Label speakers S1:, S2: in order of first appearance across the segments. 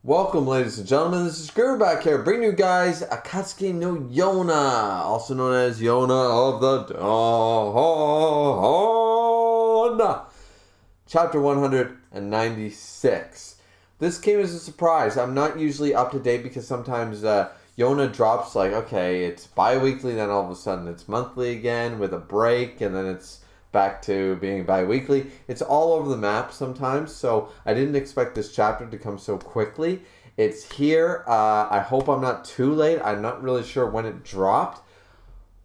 S1: Welcome, ladies and gentlemen. This is Griever back here, bringing you guys Akatsuki no Yona, also known as Yona of the Dawn, chapter 196. This came as a surprise. I'm not usually up to date because sometimes Yona drops like, okay, it's bi-weekly, then all of a sudden it's monthly again with a break, and then it's back to being bi-weekly. It's all over the map sometimes, so I didn't expect this chapter to come so quickly. It's here. I hope I'm not too late. I'm not really sure when it dropped,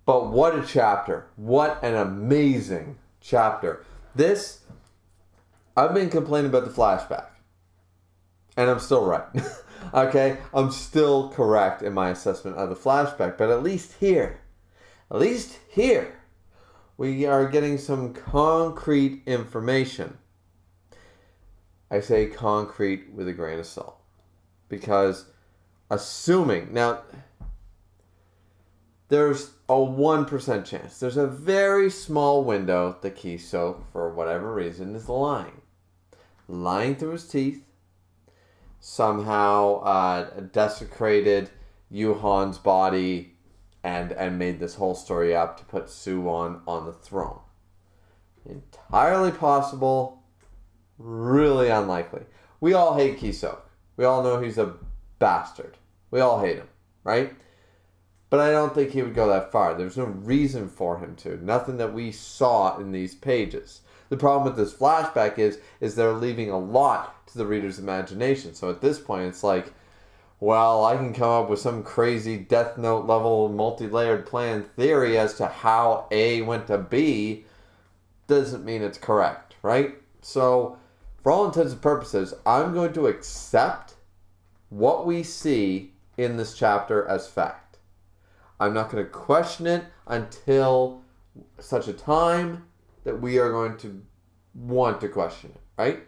S1: but what a chapter. What an amazing chapter. I've been complaining about the flashback, and I'm still right. Okay? I'm still correct in my assessment of the flashback, but at least here, we are getting some concrete information. I say concrete with a grain of salt. Because assuming, now, there's a 1% chance. There's a very small window that Kiso, for whatever reason, is lying. Lying through his teeth. Somehow desecrated Yuhan's body and made this whole story up to put soo-won on the throne. Entirely possible, really unlikely. We all hate Kiso. We all know he's a bastard. We all hate him, right? But I don't think he would go that far. There's no reason for him to. Nothing that we saw in these pages. The problem with this flashback is they're leaving a lot to the reader's imagination. So at this point, it's like, well, I can come up with some crazy Death Note level multi-layered plan theory as to how A went to B. Doesn't mean it's correct, right? So, for all intents and purposes, I'm going to accept what we see in this chapter as fact. I'm not going to question it until such a time that we are going to want to question it, right?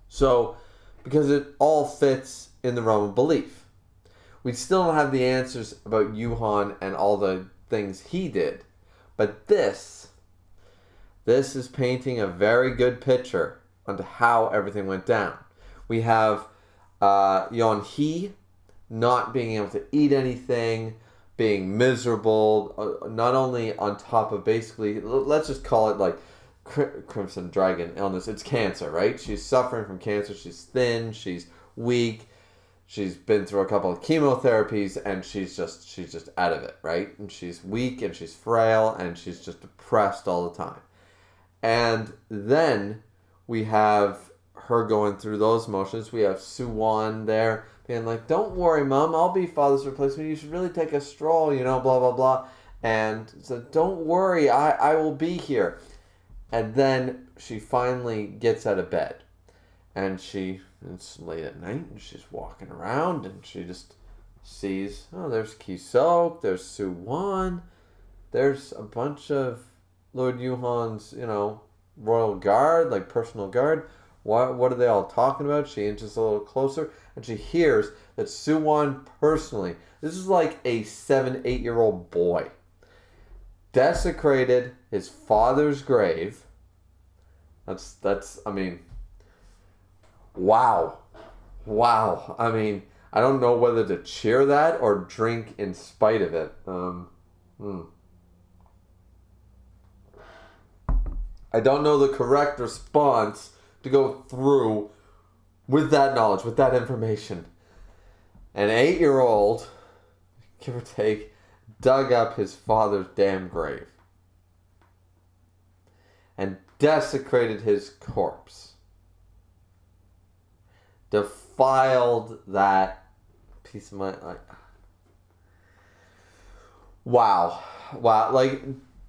S1: So, because it all fits in the realm of belief. We still don't have the answers about Yuhan and all the things he did. But this is painting a very good picture onto how everything went down. We have Yeon-hee not being able to eat anything, being miserable, not only on top of basically, let's just call it like Crimson Dragon illness. It's cancer, right? She's suffering from cancer. She's thin. She's weak. She's been through a couple of chemotherapies, and she's just out of it, right? And she's weak, and she's frail, and she's just depressed all the time. And then we have her going through those motions. We have soo-won there being like, don't worry, Mom, I'll be Father's replacement. You should really take a stroll, blah, blah, blah. And so, don't worry, I will be here. And then she finally gets out of bed. And it's late at night, and she's walking around, and she just sees, oh, there's Kisok, there's soo-won, there's a bunch of Lord Yuhan's, royal guard, like personal guard. What are they all talking about? She inches a little closer, and she hears that soo-won personally, this is like a 7-8-year-old boy, desecrated his father's grave. That's wow. I mean, I don't know whether to cheer that or drink in spite of it. I don't know the correct response to go through with that knowledge, with that information. An 8-year-old, give or take, dug up his father's damn grave and desecrated his corpse. Defiled that piece of my... Wow. Like,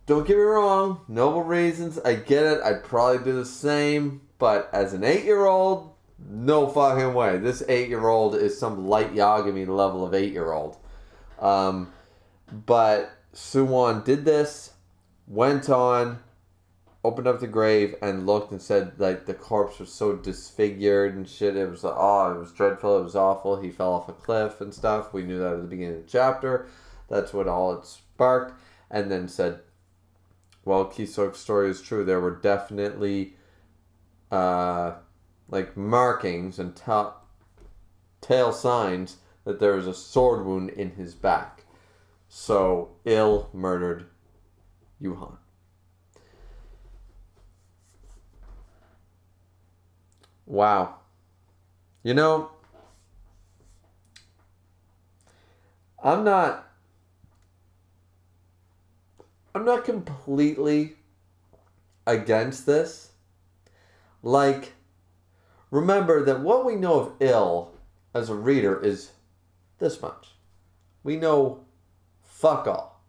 S1: don't get me wrong, noble reasons, I get it, I'd probably do the same, but as an 8-year-old, no fucking way. This 8-year-old is some light Yagami level of 8-year-old. But soo-won did this, went on, opened up the grave, and looked and said, like, the corpse was so disfigured and shit, it was like, it was dreadful, it was awful, he fell off a cliff and stuff. We knew that at the beginning of the chapter. That's what all it sparked. And then said, well, Kisok's story is true. There were definitely, markings and tail signs that there is a sword wound in his back. So Il murdered Yuhan. Wow. You know, I'm not completely against this. Like, remember that what we know of Il as a reader is this much. We know fuck all.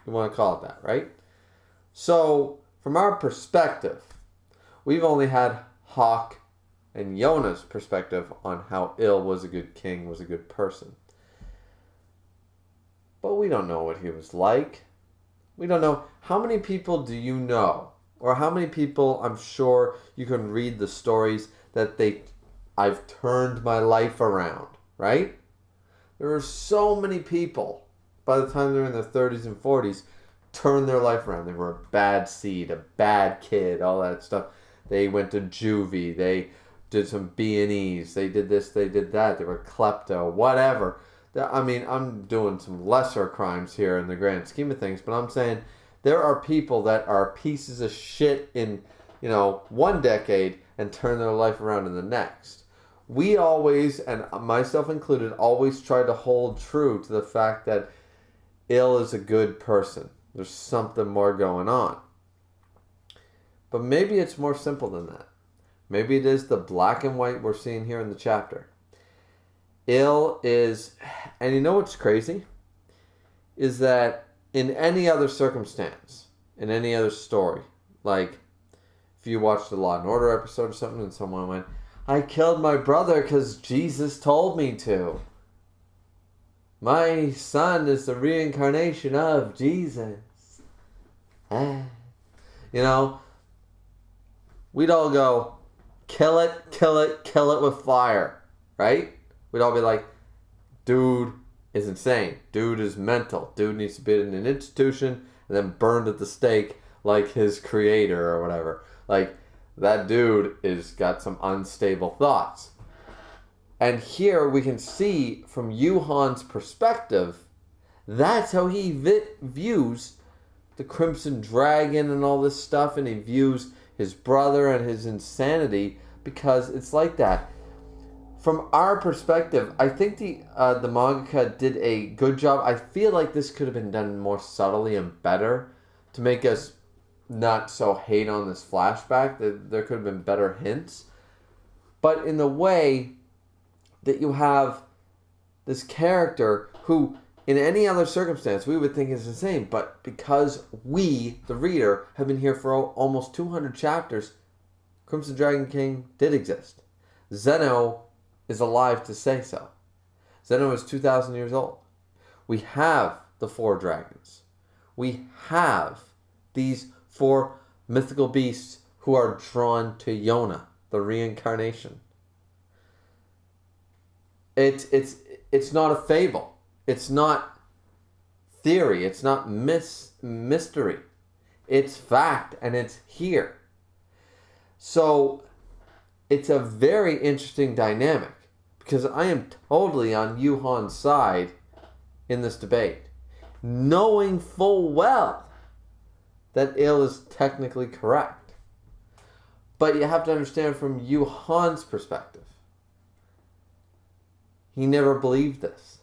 S1: You want to call it that, right? So, from our perspective, we've only had Hawk and Yona's perspective on how Il was a good king, was a good person. But we don't know what he was like. We don't know. How many people do you know? Or how many people, I'm sure you can read the stories that I've turned my life around, right? There are so many people, by the time they're in their 30s and 40s, turn their life around. They were a bad seed, a bad kid, all that stuff. They went to juvie. They did some B&Es. They did this, they did that. They were klepto, whatever. I mean, I'm doing some lesser crimes here in the grand scheme of things, but I'm saying there are people that are pieces of shit in, one decade and turn their life around in the next. We always, and myself included, always try to hold true to the fact that Il is a good person. There's something more going on. But maybe it's more simple than that. Maybe it is the black and white we're seeing here in the chapter. Il is, and you know what's crazy? Is that in any other circumstance, in any other story, like if you watched the Law and Order episode or something and someone went, I killed my brother because Jesus told me to. My son is the reincarnation of Jesus. We'd all go, kill it, kill it, kill it with fire, right? We'd all be like, dude is insane. Dude is mental. Dude needs to be in an institution and then burned at the stake like his creator or whatever. Like, that dude is got some unstable thoughts. And here we can see from Yuhan's perspective, that's how he views the Crimson Dragon and all this stuff, and he views his brother and his insanity, because it's like that. From our perspective, I think the mangaka did a good job. I feel like this could have been done more subtly and better to make us not so hate on this flashback. There could have been better hints. But in the way that you have this character who, in any other circumstance, we would think is insane. But because we, the reader, have been here for almost 200 chapters, Crimson Dragon King did exist. Zeno is alive to say so. Zeno is 2,000 years old. We have the 4 dragons. We have these 4 mythical beasts who are drawn to Yona, the reincarnation. It's not a fable. It's not theory. It's not mystery. It's fact, and it's here. So it's a very interesting dynamic, because I am totally on Yuhan's side in this debate, knowing full well that Il is technically correct. But you have to understand from Yuhan's perspective, he never believed this.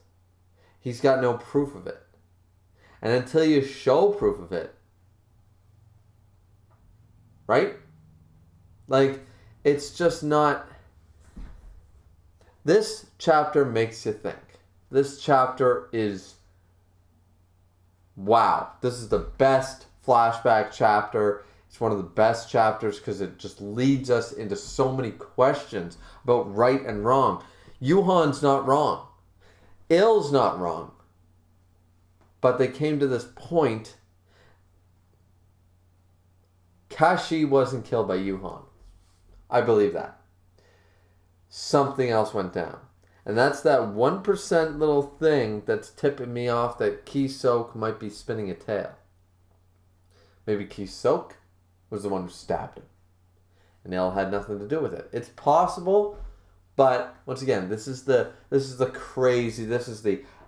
S1: He's got no proof of it. And until you show proof of it, right? Like, it's just not... This chapter makes you think. This chapter is... Wow. This is the best flashback chapter. It's one of the best chapters because it just leads us into so many questions about right and wrong. Yuhan's not wrong. Il's not wrong. But they came to this point. Kashi wasn't killed by Yuhan. I believe that. Something else went down. And that's that 1% little thing that's tipping me off that Kisok might be spinning a tale. Maybe Kisok was the one who stabbed him. And Il had nothing to do with it. It's possible, But once again, this is the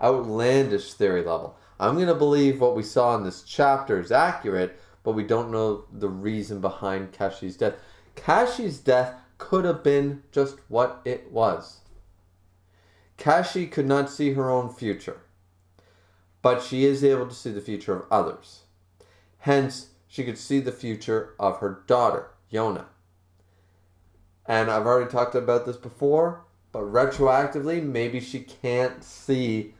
S1: outlandish theory level. I'm going to believe what we saw in this chapter is accurate, but we don't know the reason behind Kashi's death. Kashi's death could have been just what it was. Kashi could not see her own future, but she is able to see the future of others. Hence, she could see the future of her daughter, Yona. And I've already talked about this before, but retroactively, maybe she can't see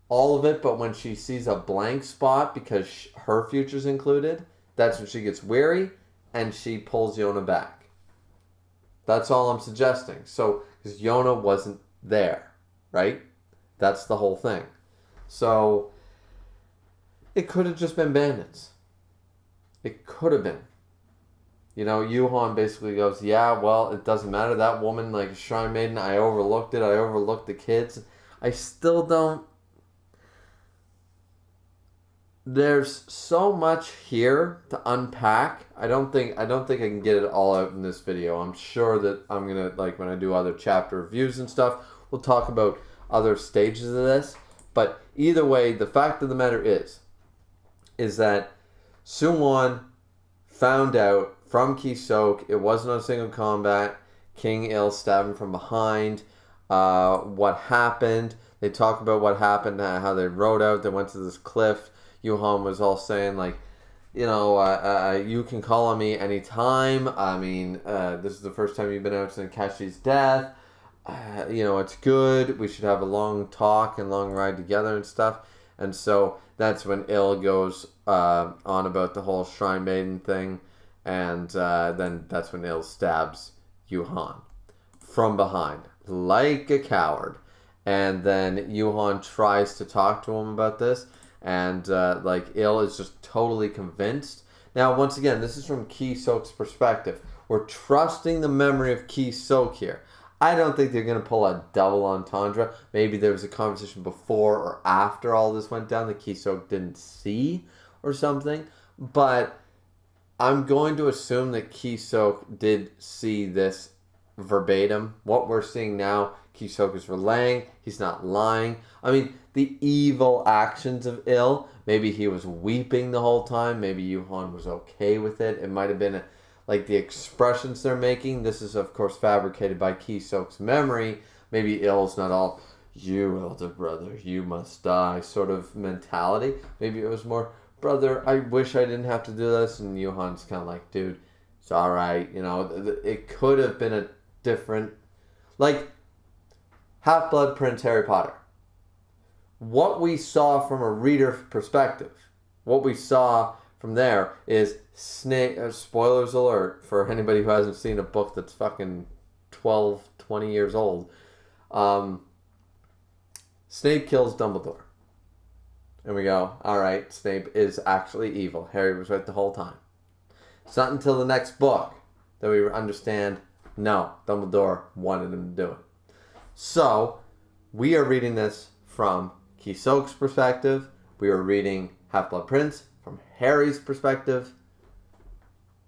S1: all of it, but when she sees a blank spot because her future's included, that's when she gets weary and she pulls Yona back. That's all I'm suggesting. So, because Yona wasn't there, right? That's the whole thing. So, it could have just been bandits. It could have been. You know, Yuhan basically goes, yeah, well, it doesn't matter. That woman, like a shrine maiden, I overlooked it. I overlooked the kids. I still don't. There's so much here to unpack. I don't think I can get it all out in this video. I'm sure that I'm gonna, like, when I do other chapter reviews and stuff, we'll talk about other stages of this. But either way, the fact of the matter is that soo-won found out from Ki-sok, it wasn't on single combat. King Il stabbed him from behind. What happened? They talk about what happened, how they rode out. They went to this cliff. Yuhan was all saying, like, you know, you can call on me anytime. I mean, this is the first time you've been out since Kashi's death. You know, it's good. We should have a long talk and long ride together and stuff. And so that's when Il goes on about the whole Shrine Maiden thing. And then that's when Il stabs Yuhan from behind, like a coward. And then Yuhan tries to talk to him about this. And like Il is just totally convinced. Now, once again, this is from Ki-sok's perspective. We're trusting the memory of Ki-sok here. I don't think they're going to pull a double entendre. Maybe there was a conversation before or after all this went down that Ki-sok didn't see or something. But I'm going to assume that Ki-sok did see this verbatim. What we're seeing now, Ki-sok is relaying. He's not lying. I mean, the evil actions of Il, maybe he was weeping the whole time. Maybe Yuhan was okay with it. It might have been like the expressions they're making. This is, of course, fabricated by Ki-sok's memory. Maybe Il's not all, you elder brother, you must die sort of mentality. Maybe it was more, brother, I wish I didn't have to do this. And Yuhan's kind of like, dude, it's all right. You know, it could have been a different, like, Half-Blood Prince Harry Potter. What we saw from a reader perspective, what we saw from there is Snape, spoilers alert for anybody who hasn't seen a book that's fucking 12, 20 years old. Snape kills Dumbledore. And we go, alright, Snape is actually evil. Harry was right the whole time. It's not until the next book that we understand, no, Dumbledore wanted him to do it. So, we are reading this from Ki-sok's perspective. We are reading Half-Blood Prince from Harry's perspective.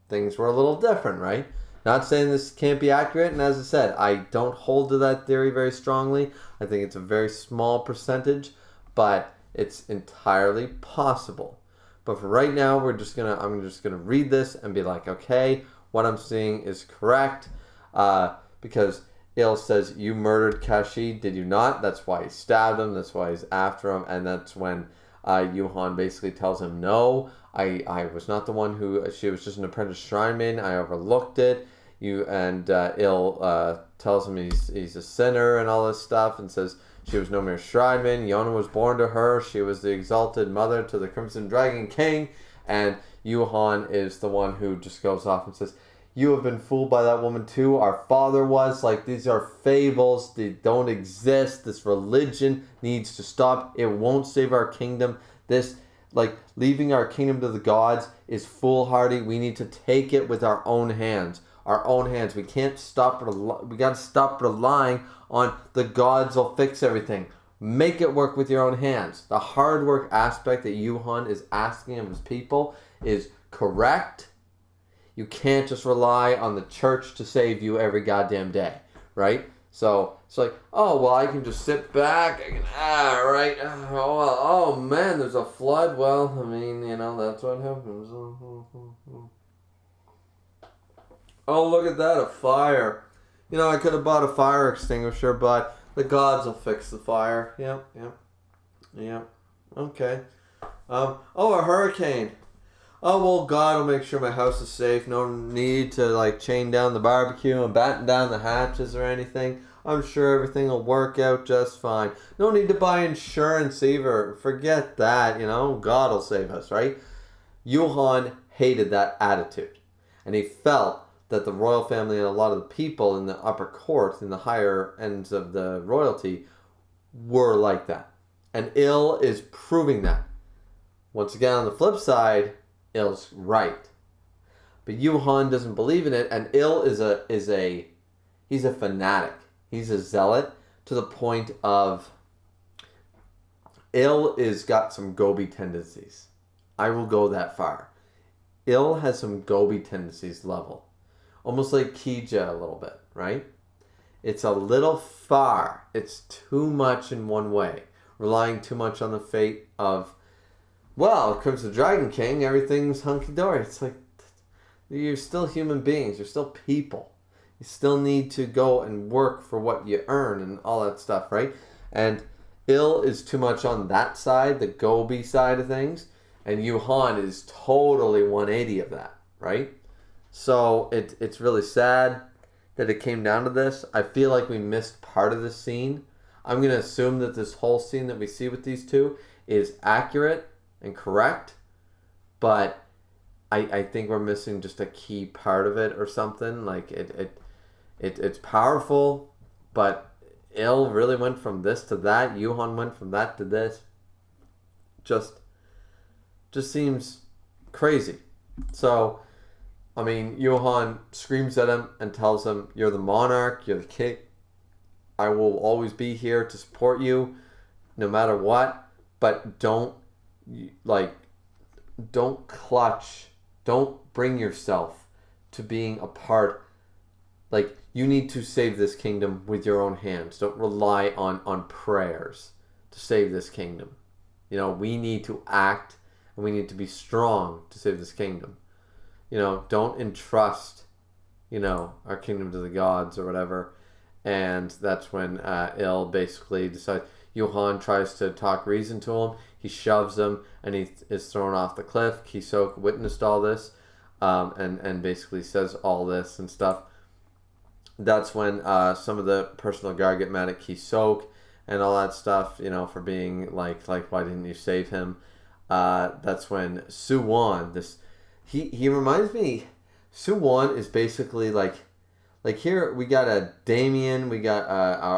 S1: Things were a little different, right? Not saying this can't be accurate, and as I said, I don't hold to that theory very strongly. I think it's a very small percentage, but it's entirely possible. But for right now, I'm just gonna read this and be like, okay, what I'm seeing is correct, because Il says, you murdered Kashi, did you not? That's why he stabbed him, that's why he's after him, and that's when Yuhan basically tells him, no, I was not the one she was just an apprentice shrine maiden, I overlooked it. Il tells him he's a sinner and all this stuff, and says she was no mere shrine maiden, Yona was born to her, she was the exalted mother to the Crimson Dragon King, and Yuhan is the one who just goes off and says, you have been fooled by that woman too. Our father was. Like, these are fables. They don't exist. This religion needs to stop. It won't save our kingdom. This, like, leaving our kingdom to the gods is foolhardy. We need to take it with our own hands. Our own hands. We can't stop. We got to stop relying on the gods will fix everything. Make it work with your own hands. The hard work aspect that Yuhan is asking of his people is correct. You can't just rely on the church to save you every goddamn day, right? So it's like, oh, well, I can just sit back. I can, right. Oh, man, there's a flood. Well, I mean, that's what happens. Oh, look at that, a fire. I could have bought a fire extinguisher, but the gods will fix the fire. Yep. Okay. A hurricane. Oh, well, God will make sure my house is safe. No need to, chain down the barbecue and batten down the hatches or anything. I'm sure everything will work out just fine. No need to buy insurance either. Forget that, God will save us, right? Yuhan hated that attitude. And he felt that the royal family and a lot of the people in the upper court, in the higher ends of the royalty, were like that. And Il is proving that. Once again, on the flip side, Il's right. But Yuhan doesn't believe in it, and Il he's a fanatic. He's a zealot to the point of Il is got some Gobi tendencies. I will go that far. Il has some Gobi tendencies level. Almost like Kija a little bit, right? It's a little far. It's too much in one way. Relying too much on the fate of, well, comes the Dragon King, everything's hunky-dory. It's like, you're still human beings. You're still people. You still need to go and work for what you earn and all that stuff, right? And Il is too much on that side, the Gobi side of things. And Yuhan is totally 180 of that, right? So it's really sad that it came down to this. I feel like we missed part of this scene. I'm going to assume that this whole scene that we see with these two is accurate and correct, but I think we're missing just a key part of it or something. Like it's powerful, but Il really went from this to that. Yuhan went from that to this. Just seems crazy. So, I mean, Yuhan screams at him and tells him, "You're the monarch. You're the king. I will always be here to support you, no matter what. But don't clutch. Don't bring yourself to being a part. You need to save this kingdom with your own hands. Don't rely on prayers to save this kingdom. We need to act, and we need to be strong to save this kingdom. Don't entrust, our kingdom to the gods or whatever." And that's when Il basically decides. Yuhan tries to talk reason to him. He shoves him, and he is thrown off the cliff. Kisok witnessed all this, and basically says all this and stuff. That's when some of the personal guard get mad at Kisok and all that stuff, for being like why didn't you save him? That's when soo-won, he reminds me, soo-won is basically like here we got a Damien, we got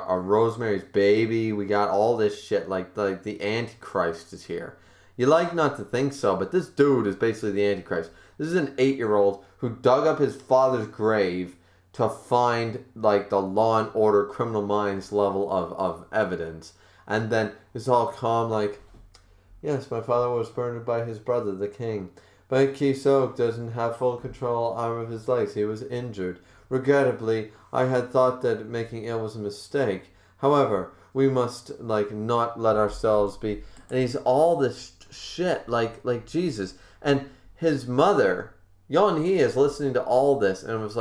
S1: a Rosemary's Baby, we got all this shit, like the Antichrist is here. You like not to think so, but this dude is basically the Antichrist. This is an 8-year-old who dug up his father's grave to find the Law and Order Criminal Minds level of evidence, and then it's all calm yes, my father was murdered by his brother, the king, but Kisok doesn't have full control of his legs. He was injured. Regrettably, I had thought that making ill was a mistake. However, we must not let ourselves be. And he's all this shit like Jesus. And his mother, Yeon Hee, is listening to all this and was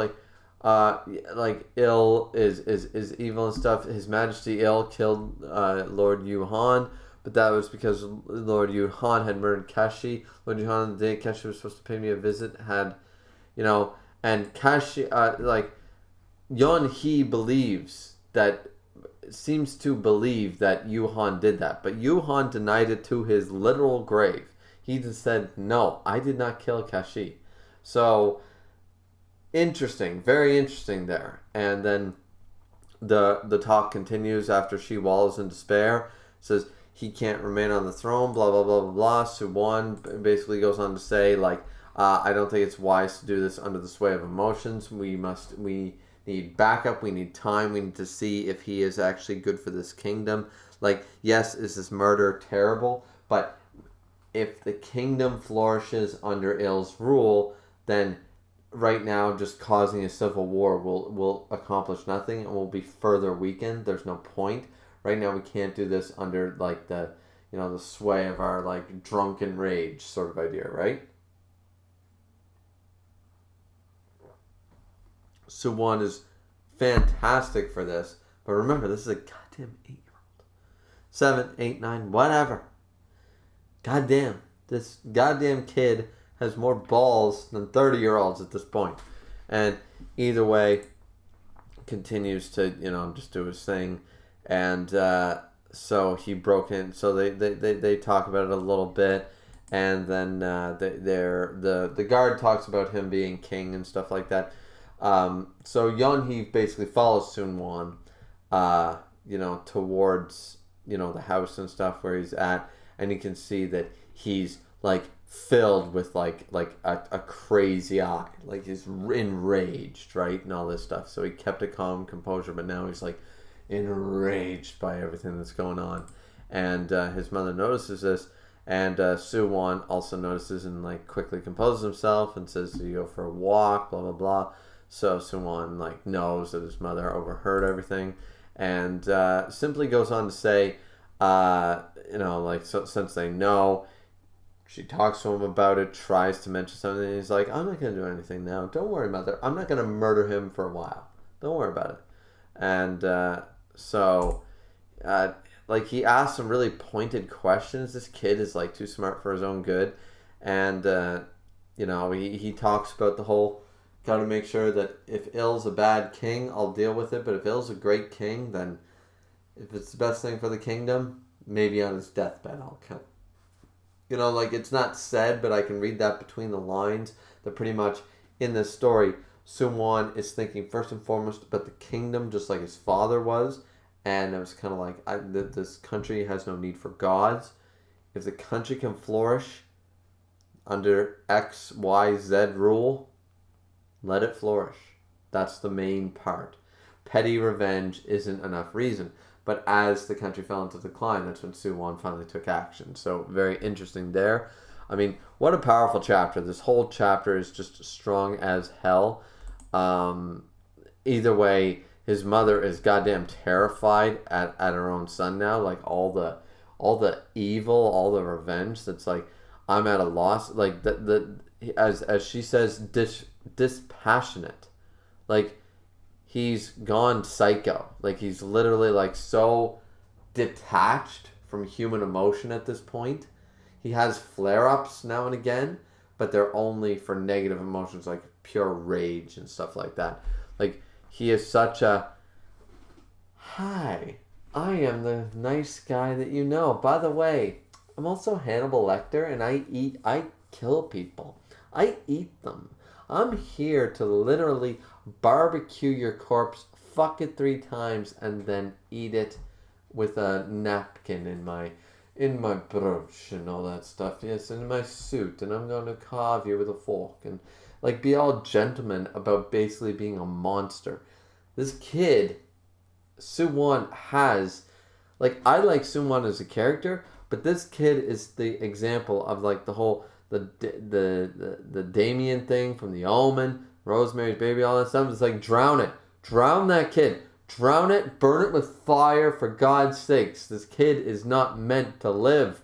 S1: Il is evil and stuff. His Majesty Il killed Lord Yuhan, but that was because Lord Yuhan had murdered Kashi. Lord Yuhan, the day Kashi was supposed to pay me a visit, had, and Kashi, Yeon Hee seems to believe that Yuhan did that, but Yuhan denied it to his literal grave. He just said, "No, I did not kill Kashi." So, interesting, very interesting there. And then the talk continues after she wallows in despair, says he can't remain on the throne, blah, blah, blah, blah, blah. Soo-won basically goes on to say, I don't think it's wise to do this under the sway of emotions. We need backup, we need time, we need to see if he is actually good for this kingdom. Yes, is this murder terrible? But if the kingdom flourishes under Il's rule, then right now just causing a civil war will accomplish nothing and will be further weakened. There's no point. Right now we can't do this under like the the sway of our like drunken rage sort of idea, right? Soo-won is fantastic for this, but remember, this is a goddamn 8-year-old. 7, 8, 9, whatever. Goddamn. This goddamn kid has more balls than 30-year-olds at this point. And either way, continues to, just do his thing. And so he broke in. So they talk about it a little bit. And then the guard talks about him being king and stuff like that. So Yeon-hee basically follows Soo-won, towards, the house and stuff where he's at. And you can see that he's like filled with like a crazy eye, like he's enraged, right, and all this stuff. So he kept a calm composure, but now he's like enraged by everything that's going on. And his mother notices this, and Soo-won also notices and like quickly composes himself and says to go for a walk, blah blah blah. So Soo-won like knows that his mother overheard everything, and simply goes on to say, since they know, she talks to him about it, tries to mention something, and he's like, I'm not going to do anything now. Don't worry, mother. I'm not going to murder him for a while. Don't worry about it. And he asks some really pointed questions. This kid is like too smart for his own good. And, he talks about the whole, got to make sure that if Ill's a bad king, I'll deal with it. But if Ill's a great king, then if it's the best thing for the kingdom, maybe on his deathbed I'll kill him. It's not said, but I can read that between the lines, that pretty much in this story, Soo-won is thinking first and foremost about the kingdom, just like his father was. And it was kind of like, this country has no need for gods. If the country can flourish under X, Y, Z rule, let it flourish. That's the main part. Petty revenge isn't enough reason. But as the country fell into decline, that's when Soo-won finally took action. So very interesting there. I mean, what a powerful chapter. This whole chapter is just strong as hell. Either way, his mother is goddamn terrified at her own son now. Like all the evil, all the revenge. That's like, I'm at a loss. Like as she says, dispassionate. Like, he's gone psycho. Like, he's literally like so detached from human emotion at this point. He has flare-ups now and again, but they're only for negative emotions like pure rage and stuff like that. Like, he is such a, hi, I am the nice guy that you know. By the way, I'm also Hannibal Lecter, and I kill people. I eat them. I'm here to literally barbecue your corpse, fuck it 3 times, and then eat it with a napkin in my brooch and all that stuff. Yes, in my suit, and I'm going to carve you with a fork and like be all gentleman about basically being a monster. This kid, Soo-won, has, like, I like Soo-won as a character, but this kid is the example of like the whole the Damien thing from The Omen, Rosemary's Baby, all that stuff. It's like, drown it. Drown that kid. Drown it. Burn it with fire, for God's sakes. This kid is not meant to live.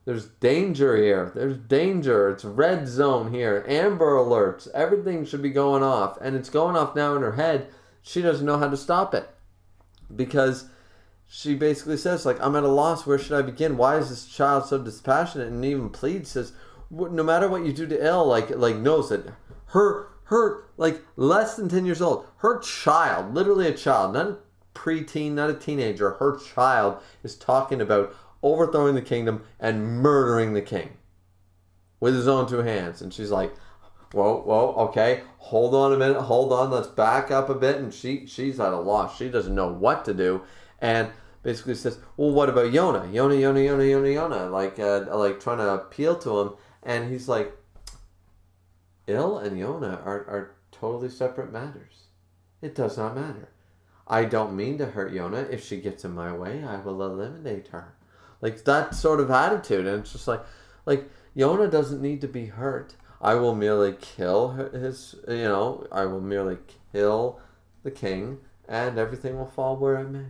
S1: There's danger here. There's danger. It's red zone here. Amber alerts. Everything should be going off. And it's going off now in her head. She doesn't know how to stop it. Because she basically says, like, I'm at a loss. Where should I begin? Why is this child so dispassionate? And even pleads, says, no matter what you do to Ill, like knows that her, like, less than 10 years old, her child, literally a child, not a preteen, not a teenager, her child is talking about overthrowing the kingdom and murdering the king with his own 2 hands. And she's like, whoa, okay, hold on a minute, let's back up a bit. And she's at a loss. She doesn't know what to do. And basically says, well, what about Yona? Yona, like trying to appeal to him. And he's like, Ill and Yona are totally separate matters. It does not matter. I don't mean to hurt Yona. If she gets in my way, I will eliminate her. Like, that sort of attitude. And it's just like Yona doesn't need to be hurt. I will merely kill I will merely kill the king, and everything will fall where it may.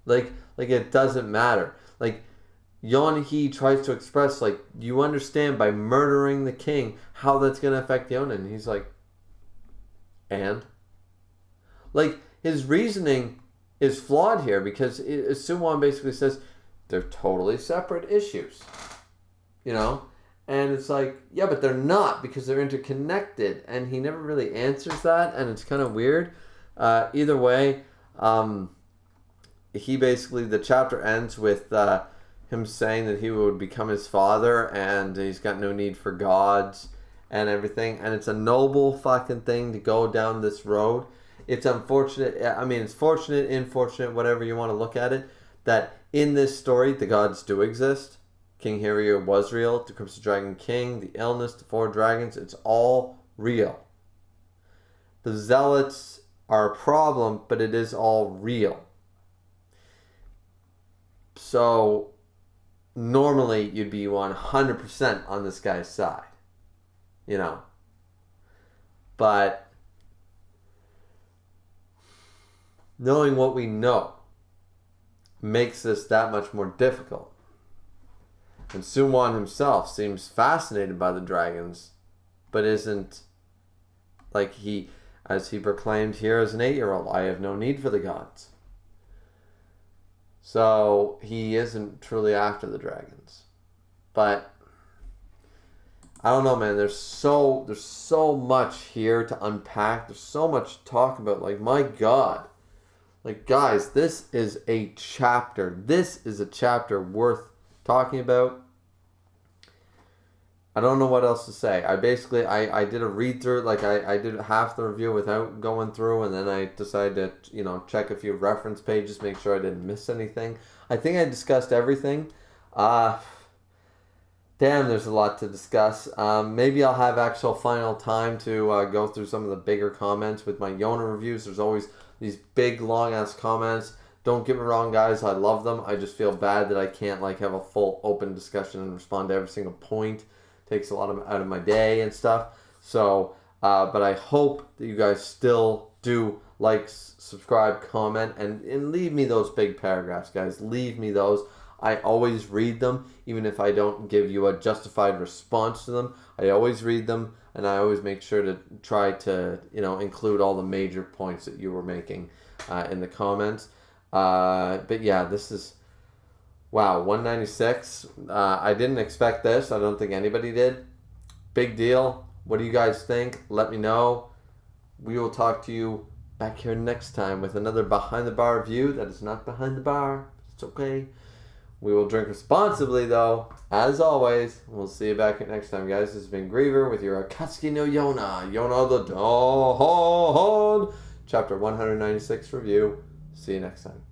S1: Like it doesn't matter. Like, Yona tries to express, like, you understand by murdering the king how that's going to affect Yona. And he's like, and? Like, his reasoning is flawed here because soo-won basically says they're totally separate issues. And it's like, yeah, but they're not because they're interconnected. And he never really answers that, and it's kind of weird. Either way, the chapter ends with him saying that he would become his father and he's got no need for gods and everything. And it's a noble fucking thing to go down this road. It's unfortunate. I mean, it's fortunate, unfortunate, whatever you want to look at it, that in this story, the gods do exist. King Hiryu was real. The Crimson Dragon King, the illness, the 4 dragons, it's all real. The zealots are a problem, but it is all real. So, normally you'd be 100% on this guy's side. But knowing what we know makes this that much more difficult. And soo-won himself seems fascinated by the dragons, but isn't, like, as he proclaimed here as an 8-year-old, I have no need for the gods. So he isn't truly after the dragons. But I don't know, man. There's so much here to unpack. There's so much to talk about. Like, my God. Like, guys, this is a chapter. This is a chapter worth talking about. I don't know what else to say. I did a read through. Like, I did half the review without going through, and then I decided to, check a few reference pages, make sure I didn't miss anything. I think I discussed everything. Damn, there's a lot to discuss. Maybe I'll have actual final time to go through some of the bigger comments with my Yona reviews. There's always these big, long-ass comments. Don't get me wrong, guys. I love them. I just feel bad that I can't, have a full open discussion and respond to every single point. Takes a lot out of my day and stuff. So, but I hope that you guys still do like, subscribe, comment, and leave me those big paragraphs, guys. Leave me those. I always read them, even if I don't give you a justified response to them. I always read them, and I always make sure to try to, include all the major points that you were making in the comments. But yeah, this is... Wow, 196. I didn't expect this. I don't think anybody did. Big deal. What do you guys think? Let me know. We will talk to you back here next time with another Behind the Bar review. That is not behind the bar. It's okay. We will drink responsibly, though. As always, we'll see you back here next time, guys. This has been Griever with your Akatsuki no Yona. Yona the Dawn. Chapter 196 review. See you next time.